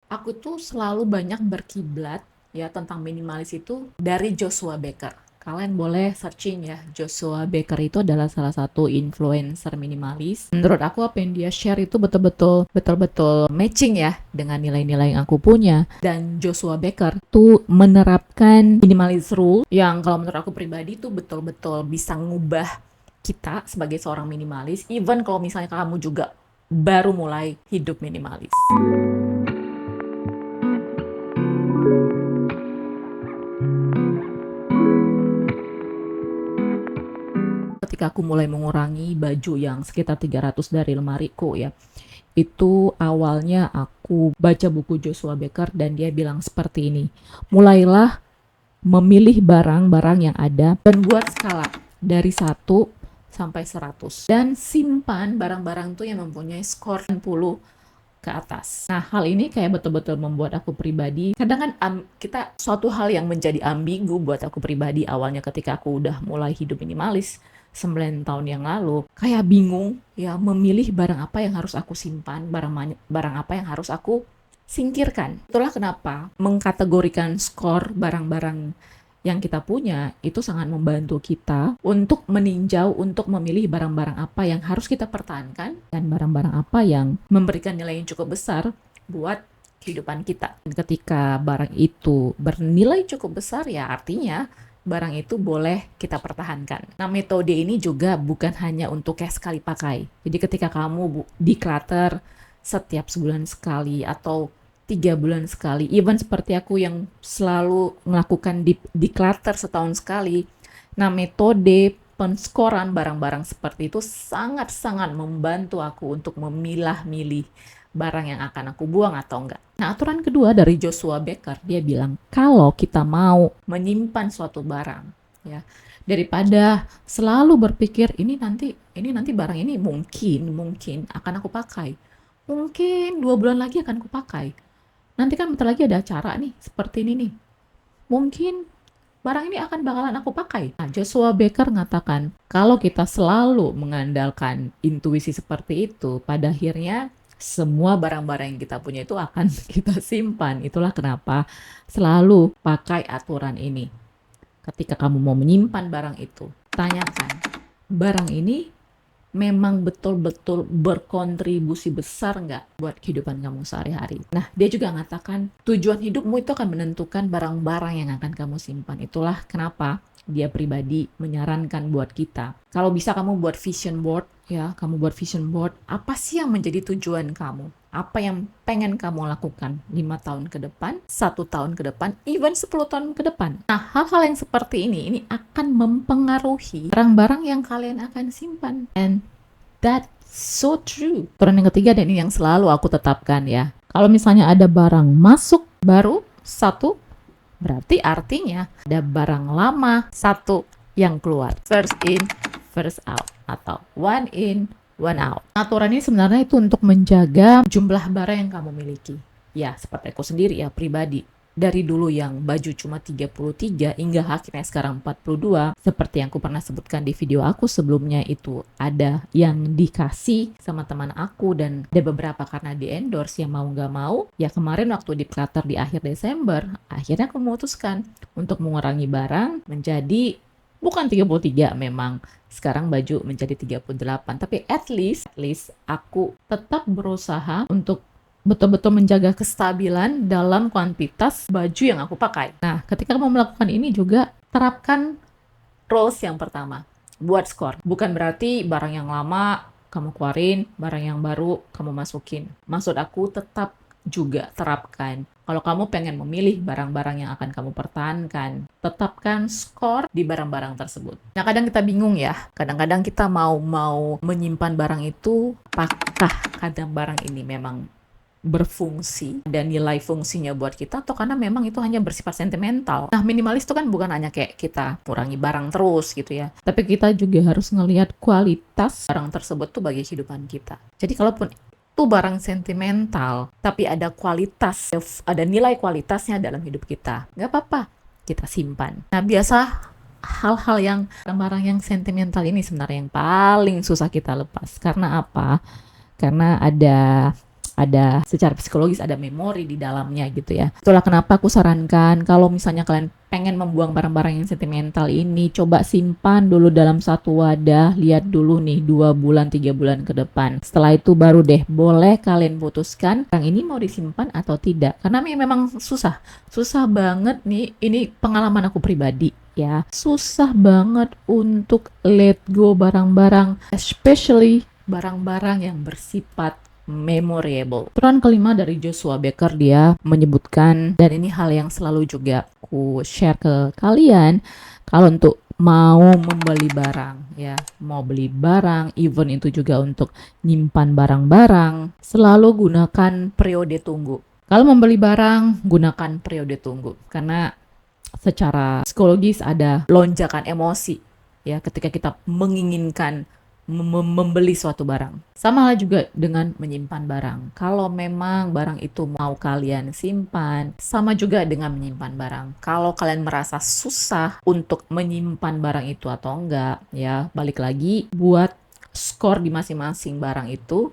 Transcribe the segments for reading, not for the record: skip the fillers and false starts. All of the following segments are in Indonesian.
Aku tuh selalu banyak berkiblat ya tentang minimalis itu dari Joshua Becker. Kalian boleh searching ya, Joshua Becker itu adalah salah satu influencer minimalis. Menurut aku apa yang dia share itu betul-betul matching ya dengan nilai-nilai yang aku punya. Dan Joshua Becker tuh menerapkan minimalis rule yang kalau menurut aku pribadi tuh betul-betul bisa ngubah kita sebagai seorang minimalis, even kalau misalnya kamu juga baru mulai hidup minimalis. Ketika aku mulai mengurangi baju yang sekitar 300 dari lemariku ya, itu awalnya aku baca buku Joshua Becker dan dia bilang seperti ini, mulailah memilih barang-barang yang ada dan buat skala dari 1 sampai 100 dan simpan barang-barang tuh yang mempunyai skor 10 ke atas. Nah, hal ini kayak betul-betul membuat aku pribadi, kadang kan kita suatu hal yang menjadi ambigu buat aku pribadi awalnya ketika aku udah mulai hidup minimalis 9 tahun yang lalu, kayak bingung ya memilih barang apa yang harus aku simpan, barang apa yang harus aku singkirkan. Itulah kenapa mengkategorikan skor barang-barang yang kita punya itu sangat membantu kita untuk meninjau, untuk memilih barang-barang apa yang harus kita pertahankan dan barang-barang apa yang memberikan nilai yang cukup besar buat kehidupan kita. Dan ketika barang itu bernilai cukup besar ya artinya barang itu boleh kita pertahankan. Nah, metode ini juga bukan hanya untuk kayak sekali pakai. Jadi ketika kamu declutter setiap sebulan sekali atau 3 bulan sekali, even seperti aku yang selalu melakukan declutter setahun sekali. Nah, metode penskoran barang-barang seperti itu sangat-sangat membantu aku untuk memilah-milih barang yang akan aku buang atau enggak. Nah, aturan kedua dari Joshua Becker, dia bilang kalau kita mau menyimpan suatu barang, ya, daripada selalu berpikir ini nanti barang ini mungkin akan aku pakai. Mungkin 2 bulan lagi akan aku pakai. Nanti kan bentar lagi ada acara nih, seperti ini nih. Mungkin barang ini akan bakalan aku pakai. Nah, Joshua Becker mengatakan, kalau kita selalu mengandalkan intuisi seperti itu, pada akhirnya semua barang-barang yang kita punya itu akan kita simpan. Itulah kenapa selalu pakai aturan ini. Ketika kamu mau menyimpan barang itu, tanyakan, barang ini memang betul-betul berkontribusi besar nggak buat kehidupan kamu sehari-hari. Nah, dia juga mengatakan tujuan hidupmu itu akan menentukan barang-barang yang akan kamu simpan. Itulah kenapa dia pribadi menyarankan buat kita. Kalau bisa kamu buat vision board, ya, kamu buat vision board, apa sih yang menjadi tujuan kamu? Apa yang pengen kamu lakukan 5 tahun ke depan, 1 tahun ke depan, even 10 tahun ke depan. Nah, hal-hal yang seperti ini akan mempengaruhi barang-barang yang kalian akan simpan. And that's so true. Aturan yang ketiga dan ini yang selalu aku tetapkan ya. Kalau misalnya ada barang masuk baru 1, berarti artinya ada barang lama 1 yang keluar. First in, first out. Atau one in, one out. Aturan ini sebenarnya itu untuk menjaga jumlah barang yang kamu miliki. Ya, seperti aku sendiri ya, pribadi. Dari dulu yang baju cuma 33 hingga akhirnya sekarang 42. Seperti yang aku pernah sebutkan di video aku sebelumnya itu ada yang dikasih sama teman aku dan ada beberapa karena di endorse yang mau nggak mau. Ya kemarin waktu declutter di akhir Desember, akhirnya aku memutuskan untuk mengurangi barang menjadi bukan 33 memang. Sekarang baju menjadi 38. Tapi at least aku tetap berusaha untuk betul-betul menjaga kestabilan dalam kuantitas baju yang aku pakai. Nah, ketika kamu melakukan ini juga terapkan rules yang pertama. Buat skor. Bukan berarti barang yang lama kamu keluarin, barang yang baru kamu masukin. Maksud aku tetap juga terapkan. Kalau kamu pengen memilih barang-barang yang akan kamu pertahankan, tetapkan skor di barang-barang tersebut. Nah, kadang kita bingung ya. Kadang-kadang kita mau menyimpan barang itu, apakah kadang barang ini memang berfungsi dan nilai fungsinya buat kita atau karena memang itu hanya bersifat sentimental. Nah, minimalis itu kan bukan hanya kayak kita kurangi barang terus gitu ya. Tapi kita juga harus ngelihat kualitas barang tersebut tuh bagi kehidupan kita. Jadi kalaupun itu barang sentimental, tapi ada kualitas, ada nilai kualitasnya dalam hidup kita, nggak apa-apa, kita simpan. Nah, biasa hal-hal yang barang-barang yang sentimental ini sebenarnya yang paling susah kita lepas. Karena apa? Karena ada ada secara psikologis ada memori di dalamnya gitu ya. Itulah kenapa aku sarankan kalau misalnya kalian pengen membuang barang-barang yang sentimental ini, coba simpan dulu dalam satu wadah, lihat dulu nih 2 bulan 3 bulan ke depan. Setelah itu baru deh boleh kalian putuskan barang ini mau disimpan atau tidak. Karena memang susah banget nih, ini pengalaman aku pribadi ya, susah banget untuk let go barang-barang, especially barang-barang yang bersifat memorable. Aturan kelima dari Joshua Becker, dia menyebutkan, dan ini hal yang selalu juga aku share ke kalian, kalau untuk mau membeli barang ya, mau beli barang, even itu juga untuk nyimpan barang-barang, selalu gunakan periode tunggu. Kalau membeli barang, gunakan periode tunggu, karena secara psikologis ada lonjakan emosi ya ketika kita menginginkan membeli suatu barang. Sama halnya juga dengan menyimpan barang. Kalau memang barang itu mau kalian simpan, sama juga dengan menyimpan barang. Kalau kalian merasa susah untuk menyimpan barang itu atau enggak, ya balik lagi buat skor di masing-masing barang itu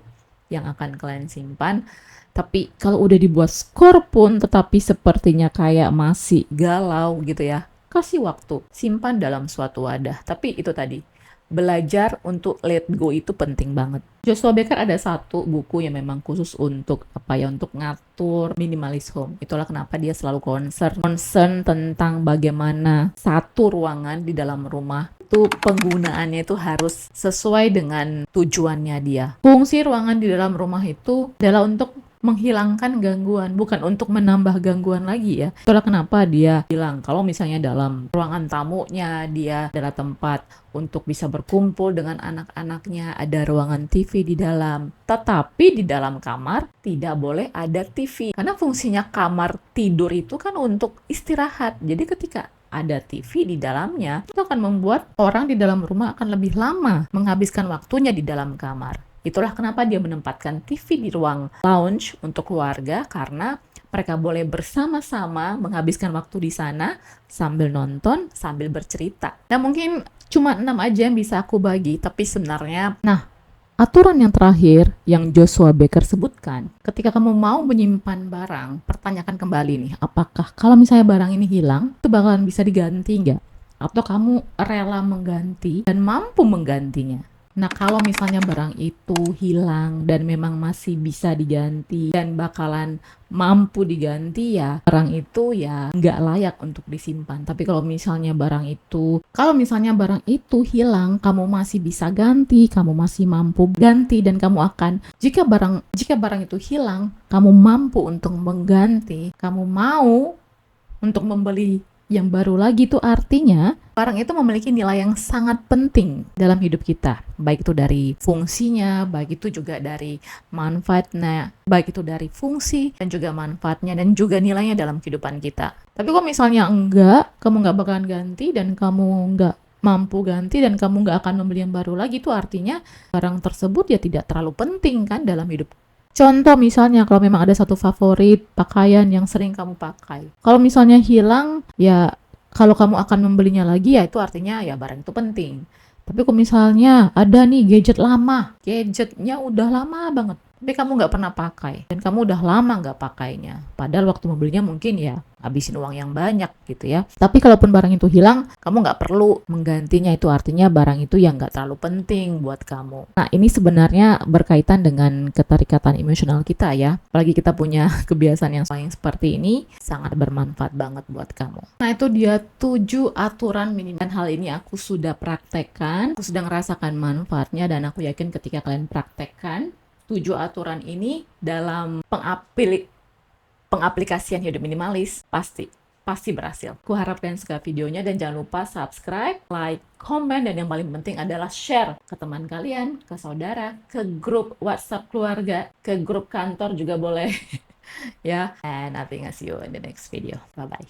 yang akan kalian simpan. Tapi kalau udah dibuat skor pun tetapi sepertinya kayak masih galau gitu ya, kasih waktu, simpan dalam suatu wadah. Tapi itu tadi, belajar untuk let go itu penting banget. Joshua Becker ada satu buku yang memang khusus untuk untuk ngatur minimalis home. Itulah kenapa dia selalu concern tentang bagaimana satu ruangan di dalam rumah itu penggunaannya itu harus sesuai dengan tujuannya dia. Fungsi ruangan di dalam rumah itu adalah untuk menghilangkan gangguan, bukan untuk menambah gangguan lagi ya. Itulah kenapa dia bilang kalau misalnya dalam ruangan tamunya dia adalah tempat untuk bisa berkumpul dengan anak-anaknya, ada ruangan TV di dalam. Tetapi di dalam kamar tidak boleh ada TV. Karena fungsinya kamar tidur itu kan untuk istirahat. Jadi ketika ada TV di dalamnya, itu akan membuat orang di dalam rumah akan lebih lama menghabiskan waktunya di dalam kamar. Itulah kenapa dia menempatkan TV di ruang lounge untuk keluarga, karena mereka boleh bersama-sama menghabiskan waktu di sana sambil nonton, sambil bercerita. Nah mungkin cuma 6 aja yang bisa aku bagi, tapi sebenarnya, aturan yang terakhir yang Joshua Becker sebutkan, ketika kamu mau menyimpan barang, pertanyakan kembali nih, apakah kalau misalnya barang ini hilang, itu bakalan bisa diganti nggak? Atau kamu rela mengganti dan mampu menggantinya? Nah, kalau misalnya barang itu hilang dan memang masih bisa diganti dan bakalan mampu diganti, ya barang itu ya nggak layak untuk disimpan. Tapi kalau misalnya barang itu hilang, kamu masih bisa ganti, kamu masih mampu ganti, dan kamu akan, jika barang itu hilang, kamu mampu untuk mengganti, kamu mau untuk membeli yang baru lagi, itu artinya barang itu memiliki nilai yang sangat penting dalam hidup kita, baik itu dari fungsinya, baik itu juga dari manfaatnya, baik itu dari fungsi dan juga manfaatnya dan juga nilainya dalam kehidupan kita. Tapi kalau misalnya kamu nggak bakalan ganti dan kamu nggak mampu ganti dan kamu nggak akan membeli yang baru lagi, itu artinya barang tersebut ya tidak terlalu penting kan dalam hidup. Contoh misalnya kalau memang ada satu favorit pakaian yang sering kamu pakai, kalau misalnya hilang, ya kalau kamu akan membelinya lagi, ya itu artinya ya barang itu penting. Tapi kalau misalnya ada nih gadgetnya udah lama banget, tapi kamu nggak pernah pakai dan kamu udah lama nggak pakainya, padahal waktu membelinya mungkin ya habisin uang yang banyak gitu ya. Tapi kalaupun barang itu hilang, kamu nggak perlu menggantinya, itu artinya barang itu yang nggak terlalu penting buat kamu. Nah ini sebenarnya berkaitan dengan keterikatan emosional kita ya, apalagi kita punya kebiasaan yang seperti ini, sangat bermanfaat banget buat kamu. Nah itu dia 7 aturan minimal, dan hal ini aku sudah praktekkan, aku sudah ngerasakan manfaatnya, dan aku yakin ketika kalian praktekkan 7 aturan ini dalam pengaplikasian hidup minimalis, pasti berhasil. Aku harap kalian suka videonya, dan jangan lupa subscribe, like, komen, dan yang paling penting adalah share ke teman kalian, ke saudara, ke grup WhatsApp keluarga, ke grup kantor juga boleh. ya. And I think I'll see you in the next video. Bye bye.